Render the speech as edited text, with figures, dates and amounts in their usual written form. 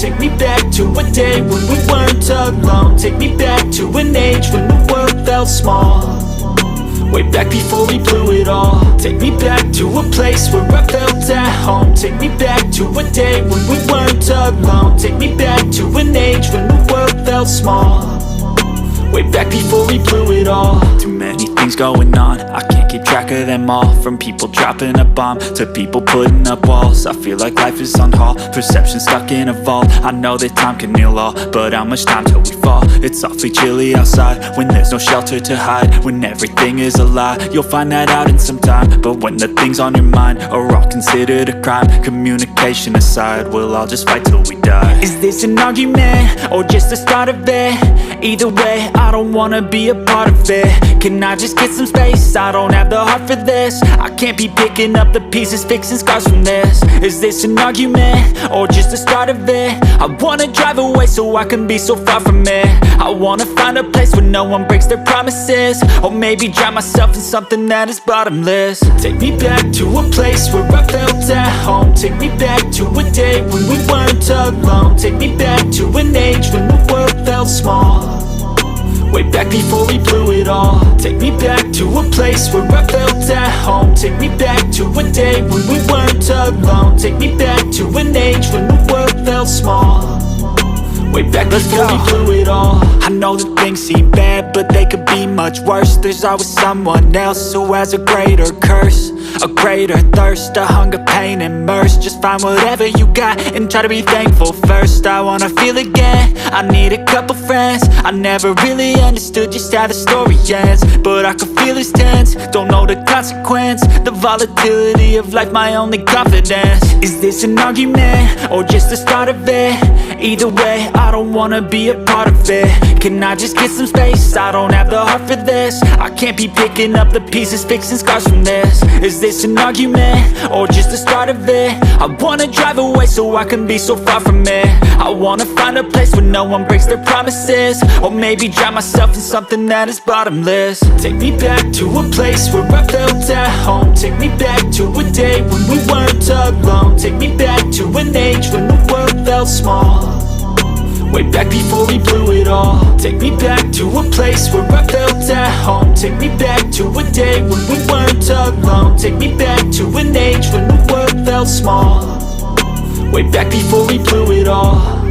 Take me back to a day when we weren't alone. Take me back to an age when the world felt small. Way back before we blew it all. Take me back to a place where I felt at home. Take me back to a day when we weren't alone. Take me back to an age when the world felt small. Way back before we blew it all. Too many things going on, I can't keep track of them all. From people dropping a bomb to people putting up walls. I feel like life is on hold, perception stuck in a vault. I know that time can heal all, but how much time till we fall? It's awfully chilly outside when there's no shelter to hide. When everything is a lie, you'll find that out in some time. But when the things on your mind are all considered a crime, communication aside, we'll all just fight till we die. Is this an argument or just the start of it? Either way, I don't wanna be a part of it. Can I just get some space? I don't have the heart for this. I can't be picking up the pieces, fixing scars from this. Is this an argument or just the start of it? I wanna drive away so I can be so far from it. I wanna find a place where no one breaks their promises. Or maybe drown myself in something that is bottomless. Take me back to a place where I felt at home. Take me back to a day when we weren't alone. Take me back to an age when the world felt small. Way back before we blew it all. Take me back to a place where I felt at home. Take me back to a day when we weren't alone. Take me back to an age when the world felt small. Way back before we blew it all. I know that things seem bad, but they could be much worse. There's always someone else who has a greater curse, a greater thirst, a hunger, pain, and mercy. Just find whatever you got and try to be thankful first. I wanna feel again, I need a couple friends. I never really understood just how the story ends, but I can feel it's tense, don't know the consequence. The volatility of life, my only confidence. Is this an argument or just the start of it? Either way, I don't wanna be a part of it. Can I just get some space? I don't have the heart for this. I can't be picking up the pieces, fixing scars from this. Is this an argument or just the start of it? I wanna drive away so I can be so far from it. I wanna find a place where no one breaks their promises. Or maybe drown myself in something that is bottomless. Take me back to a place where I felt at home. Take me back to a day when we weren't alone. Take me back to an age when the world felt small. Way back before we blew it all. Take me back to a place where I felt at home. Take me back to a day when we weren't alone. Take me back to an age when the world felt small. Way back before we blew it all.